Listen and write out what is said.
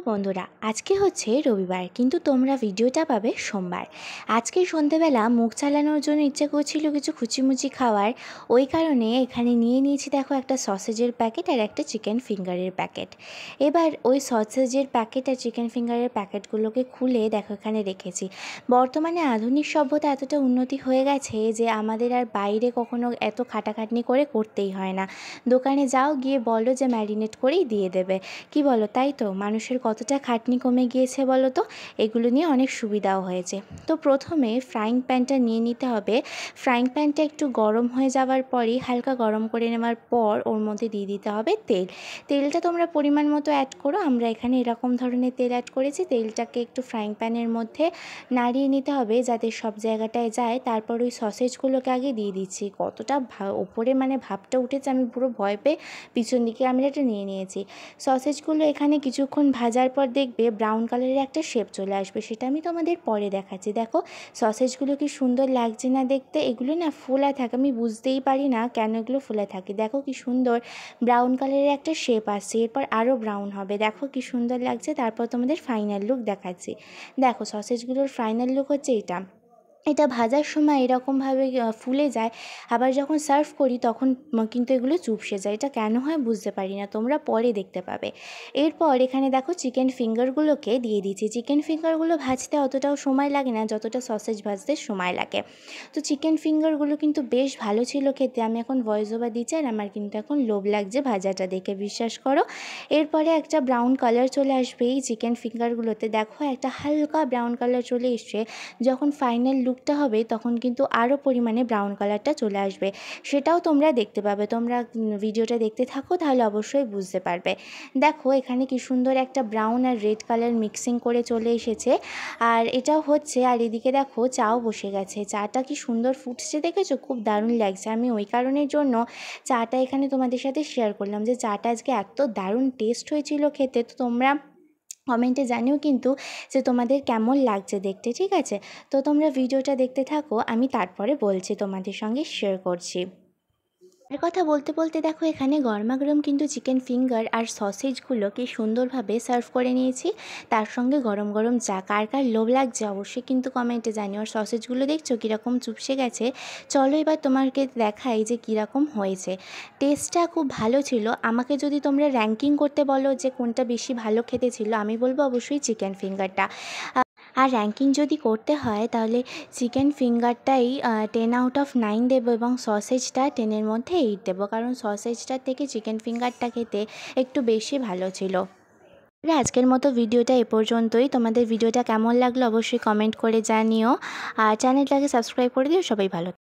বন্ধুরা, আজকে হচ্ছে রবিবার, কিন্তু তোমরা ভিডিওটা পাবে সোমবার। আজকে সন্ধ্যেবেলা মুখ চালানোর জন্য ইচ্ছে করছিল কিছু খুচিমুচি খাওয়ার। ওই কারণে এখানে নিয়ে নিয়েছি দেখো একটা সসেজের প্যাকেট আর একটা চিকেন ফিঙ্গারের প্যাকেট। এবার ওই সসেজের প্যাকেট আর চিকেন ফিঙ্গারের প্যাকেটগুলোকে খুলে দেখো এখানে রেখেছি। বর্তমানে আধুনিক সভ্যতা এতটা উন্নতি হয়ে গেছে যে আমাদের আর বাইরে কখনো এত খাটাখাটনি করে করতেই হয় না। দোকানে যাও, গিয়ে বলো যে ম্যারিনেট করেই দিয়ে দেবে। কি বলো, তাই তো? মানুষের কতটা খাটনি কমে গিয়েছে বলো তো। এগুলো নিয়ে অনেক সুবিধাও হয়েছে। তো প্রথমে ফ্রাইং প্যানটা নিয়ে নিতে হবে। ফ্রাইং প্যানটা একটু গরম হয়ে যাওয়ার পরই, হালকা গরম করে নেওয়ার পর ওর মধ্যে দিয়ে দিতে হবে তেল। তেলটা তোমরা পরিমাণ মতো অ্যাড করো। আমরা এখানে এরকম ধরনের তেল অ্যাড করেছি। তেলটাকে একটু ফ্রাইং প্যানের মধ্যে নাড়িয়ে নিতে হবে যাতে সব জায়গাটায় যায়। তারপর ওই সসেজগুলোকে আগে দিয়ে দিচ্ছি। কতটা ওপরে ভাবটা উঠেছে, আমি পুরো ভয় পেয়ে পিছন দিকে ক্যামেরাটা নিয়ে নিয়েছি। সসেজগুলো এখানে কিছুক্ষণ ভাজার পর দেখবে ব্রাউন কালারের একটা শেপ চলে আসবে, সেটা আমি তোমাদের পরে দেখাচ্ছি। দেখো সসেজগুলো কি সুন্দর লাগছে না দেখতে। এগুলো না ফোলা থাকে, আমি বুঝতেই পারি না কেন এগুলো ফোলা থাকে। দেখো কি সুন্দর ব্রাউন কালারের একটা শেপ আসছে, এরপর আরও ব্রাউন হবে। দেখো কি সুন্দর লাগছে। তারপর তোমাদের ফাইনাল লুক দেখাচ্ছি। দেখো সসেজগুলোর ফাইনাল লুক হচ্ছে এটা ভাজার সময় এরকমভাবে ফুলে যায়, আবার যখন সার্ভ করি তখন কিন্তু এগুলো চুপসে যায়। এটা কেন হয় বুঝতে পারি না, তোমরা পরে দেখতে পাবে। এরপর এখানে দেখো চিকেন ফিঙ্গারগুলোকে দিয়ে দিচ্ছি। চিকেন ফিঙ্গারগুলো ভাজতে অতটাও সময় লাগে না যতটা সসেজ ভাজতে সময় লাগে। তো চিকেন ফিঙ্গারগুলো কিন্তু বেশ ভালো ছিল খেতে। আমি এখন ভয়েস ওভার দিচ্ছি আর আমার কিন্তু এখন লোভ লাগছে ভাজাটা দেখে, বিশ্বাস করো। এরপরে একটা ব্রাউন কালার চলে আসবে এই চিকেন ফিঙ্গারগুলোতে। দেখো একটা হালকা ব্রাউন কালার চলে এসছে। যখন ফাইনাল লুকটা হবে তখন কিন্তু আরও পরিমাণে ব্রাউন কালারটা চলে আসবে, সেটাও তোমরা দেখতে পাবে। তোমরা ভিডিওটা দেখতে থাকো, তাহলে অবশ্যই বুঝতে পারবে। দেখো এখানে কি সুন্দর একটা ব্রাউন আর রেড কালার মিক্সিং করে চলে এসেছে, আর এটাও হচ্ছে। আর এদিকে দেখো চাও বসে গেছে। চাটা কি সুন্দর ফুটছে দেখেছো, খুব দারুণ লাগছে। আমি ওই কারণের জন্য চাটা এখানে তোমাদের সাথে শেয়ার করলাম যে চাটা আজকে এত দারুণ টেস্ট হয়েছিল খেতে। তো তোমরা কমেন্টে জানিও কিন্তু যে তোমাদের কেমন লাগছে দেখতে, ঠিক আছে? তো তোমরা ভিডিওটা দেখতে থাকো, আমি তারপরে বলছি, তোমাদের সঙ্গে শেয়ার করছি। এর কথা বলতে বলতে দেখো এখানে গরমাগরম কিন্তু চিকেন ফিঙ্গার আর সসেজগুলোকে সুন্দরভাবে সার্ভ করে নিয়েছি। তার সঙ্গে গরম গরম চা। কার কার লোভ লাগছে অবশ্যই কিন্তু কমেন্টে জানিও। আর সসেজগুলো দেখছো কীরকম চুপসে গেছে। চলো এবার তোমাকে দেখাই যে কীরকম হয়েছে। টেস্টটা খুব ভালো ছিল। আমাকে যদি তোমরা র্যাঙ্কিং করতে বলো যে কোনটা বেশি ভালো খেতে ছিল, আমি বলবো অবশ্যই চিকেন ফিঙ্গারটা। আর র্যাঙ্কিং যদি করতে হয় তাহলে চিকেন ফিঙ্গারটাই 10/9 দেবো এবং সসেজটা 10-এর মধ্যে 8 দেবো, কারণ সসেজটার থেকে চিকেন ফিঙ্গারটা খেতে একটু বেশি ভালো ছিল। আজকের মতো ভিডিওটা এ পর্যন্তই। তোমাদের ভিডিওটা কেমন লাগলো অবশ্যই কমেন্ট করে জানিও, আর চ্যানেলটাকে সাবস্ক্রাইব করে দিও। সবাই ভালো